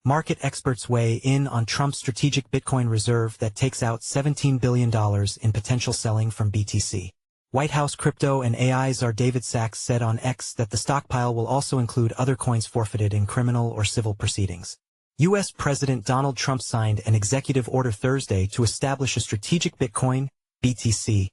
Market experts weigh in on Trump's strategic Bitcoin reserve that takes out $17 billion in potential selling from BTC. White House crypto and AI czar David Sacks said on X that the stockpile will also include other coins forfeited in criminal or civil proceedings. U.S. President Donald Trump signed an executive order Thursday to establish a strategic Bitcoin, BTC,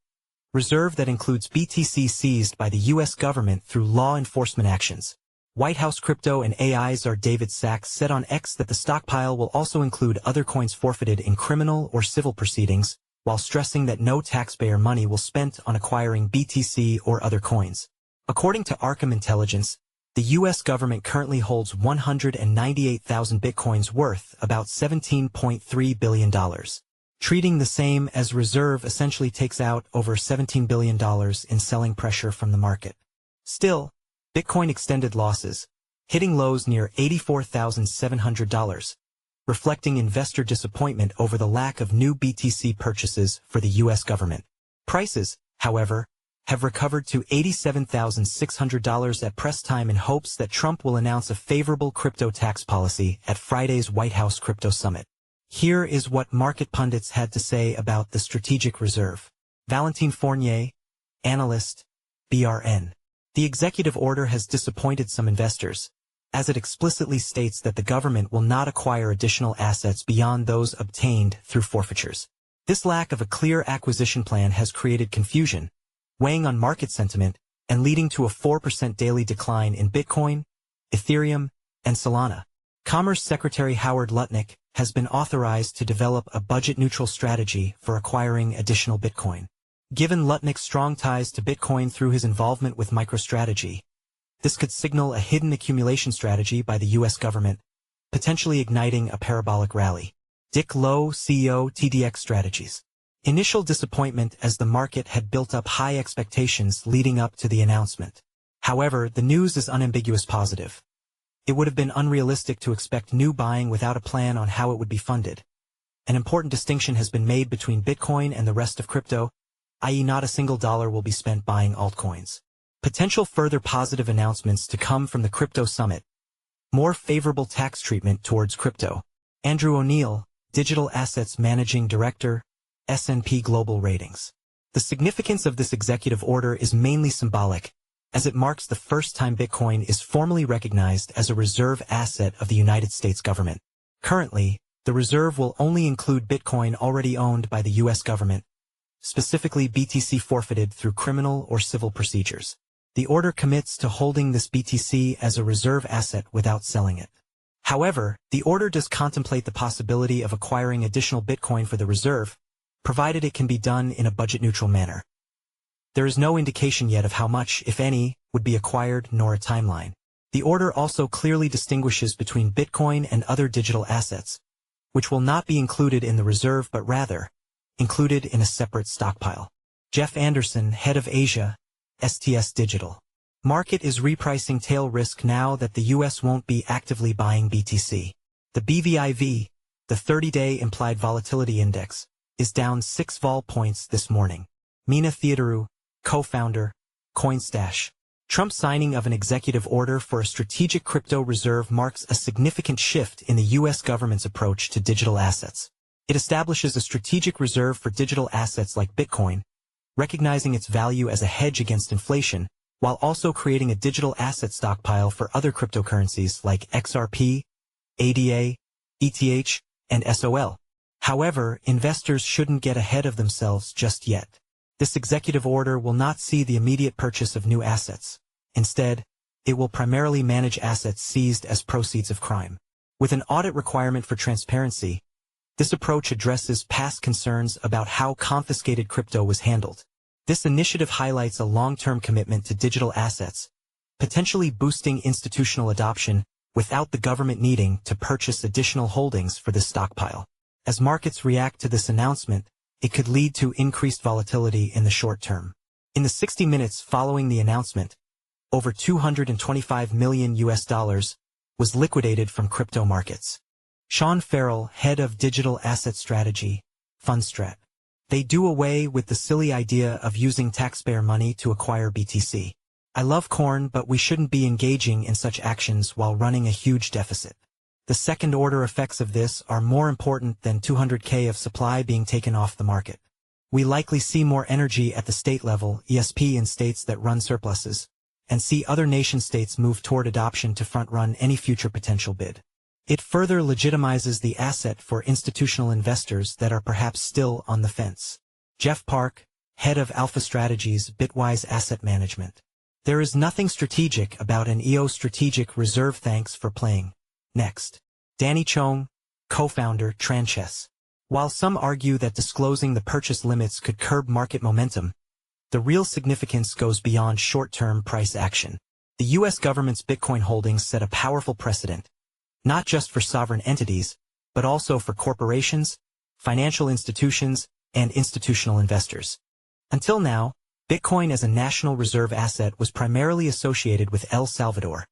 reserve that includes BTC seized by the U.S. government through law enforcement actions. White House crypto and AI czar David Sacks said on X that the stockpile will also include other coins forfeited in criminal or civil proceedings, while stressing that no taxpayer money will be spent on acquiring BTC or other coins. According to Arkham Intelligence, the U.S. government currently holds 198,000 bitcoins worth about $17.3 billion. Treating the same as reserve essentially takes out over $17 billion in selling pressure from the market. Still, Bitcoin extended losses, hitting lows near $84,700, reflecting investor disappointment over the lack of new BTC purchases for the U.S. government. Prices, however, have recovered to $87,600 at press time in hopes that Trump will announce a favorable crypto tax policy at Friday's White House Crypto Summit. Here is what market pundits had to say about the strategic reserve. Valentine Fournier, analyst, BRN. The executive order has disappointed some investors, as it explicitly states that the government will not acquire additional assets beyond those obtained through forfeitures. This lack of a clear acquisition plan has created confusion, weighing on market sentiment and leading to a 4% daily decline in Bitcoin, Ethereum, and Solana. Commerce Secretary Howard Lutnick has been authorized to develop a budget-neutral strategy for acquiring additional Bitcoin. Given Lutnick's strong ties to Bitcoin through his involvement with MicroStrategy, this could signal a hidden accumulation strategy by the U.S. government, potentially igniting a parabolic rally. Dick Lowe, CEO, TDX Strategies. Initial disappointment as the market had built up high expectations leading up to the announcement. However, the news is unambiguous positive. It would have been unrealistic to expect new buying without a plan on how it would be funded. An important distinction has been made between Bitcoin and the rest of crypto, i.e. not a single dollar will be spent buying altcoins. Potential further positive announcements to come from the Crypto Summit. More favorable tax treatment towards crypto. Andrew O'Neill, Digital Assets Managing Director, S&P Global Ratings. The significance of this executive order is mainly symbolic, as it marks the first time Bitcoin is formally recognized as a reserve asset of the United States government. Currently, the reserve will only include Bitcoin already owned by the U.S. government, specifically BTC forfeited through criminal or civil procedures. The order commits to holding this BTC as a reserve asset without selling it. However, the order does contemplate the possibility of acquiring additional Bitcoin for the reserve, provided it can be done in a budget-neutral manner. There is no indication yet of how much, if any, would be acquired nor a timeline. The order also clearly distinguishes between Bitcoin and other digital assets, which will not be included in the reserve but rather included in a separate stockpile. Jeff Anderson, head of Asia, STS Digital. Market is repricing tail risk now that the U.S. won't be actively buying BTC. The BVIV, the 30-day implied volatility index, is down 6 vol points this morning. Mina Theodoru, co-founder, CoinStash. Trump's signing of an executive order for a strategic crypto reserve marks a significant shift in the U.S. government's approach to digital assets. It establishes a strategic reserve for digital assets like Bitcoin, recognizing its value as a hedge against inflation, while also creating a digital asset stockpile for other cryptocurrencies like XRP, ADA, ETH, and SOL. However, investors shouldn't get ahead of themselves just yet. This executive order will not see the immediate purchase of new assets. Instead, it will primarily manage assets seized as proceeds of crime. With an audit requirement for transparency, this approach addresses past concerns about how confiscated crypto was handled. This initiative highlights a long-term commitment to digital assets, potentially boosting institutional adoption without the government needing to purchase additional holdings for this stockpile. As markets react to this announcement, it could lead to increased volatility in the short term. In the 60 minutes following the announcement, over $225 million was liquidated from crypto markets. Sean Farrell, head of digital asset strategy, Fundstrat. They do away with the silly idea of using taxpayer money to acquire BTC. I love corn, but we shouldn't be engaging in such actions while running a huge deficit. The second-order effects of this are more important than 200K of supply being taken off the market. We likely see more energy at the state level, ESP in states that run surpluses, and see other nation-states move toward adoption to front-run any future potential bid. It further legitimizes the asset for institutional investors that are perhaps still on the fence. Jeff Park, head of Alpha Strategies, Bitwise Asset Management. There is nothing strategic about an EO strategic reserve. Thanks for playing. Next. Danny Chong, co-founder, Tranches. While some argue that disclosing the purchase limits could curb market momentum, the real significance goes beyond short-term price action. The U.S. government's Bitcoin holdings set a powerful precedent, not just for sovereign entities, but also for corporations, financial institutions, and institutional investors. Until now, Bitcoin as a national reserve asset was primarily associated with El Salvador,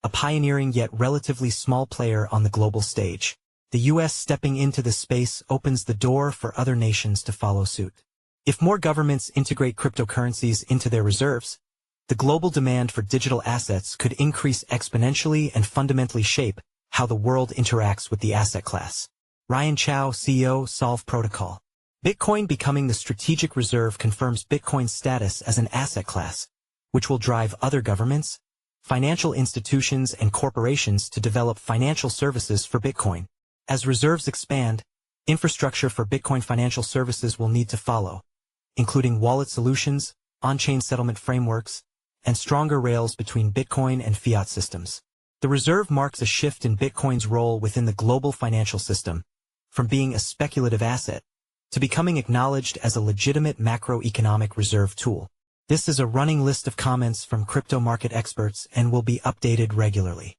a pioneering yet relatively small player on the global stage. The U.S. stepping into this space opens the door for other nations to follow suit. If more governments integrate cryptocurrencies into their reserves, the global demand for digital assets could increase exponentially and fundamentally shape how the world interacts with the asset class. Ryan Chow, CEO, Solve Protocol. Bitcoin becoming the strategic reserve confirms Bitcoin's status as an asset class, which will drive other governments, financial institutions, and corporations to develop financial services for Bitcoin. As reserves expand, infrastructure for Bitcoin financial services will need to follow, including wallet solutions, on-chain settlement frameworks, and stronger rails between Bitcoin and fiat systems. The reserve marks a shift in Bitcoin's role within the global financial system, from being a speculative asset to becoming acknowledged as a legitimate macroeconomic reserve tool. This is a running list of comments from crypto market experts and will be updated regularly.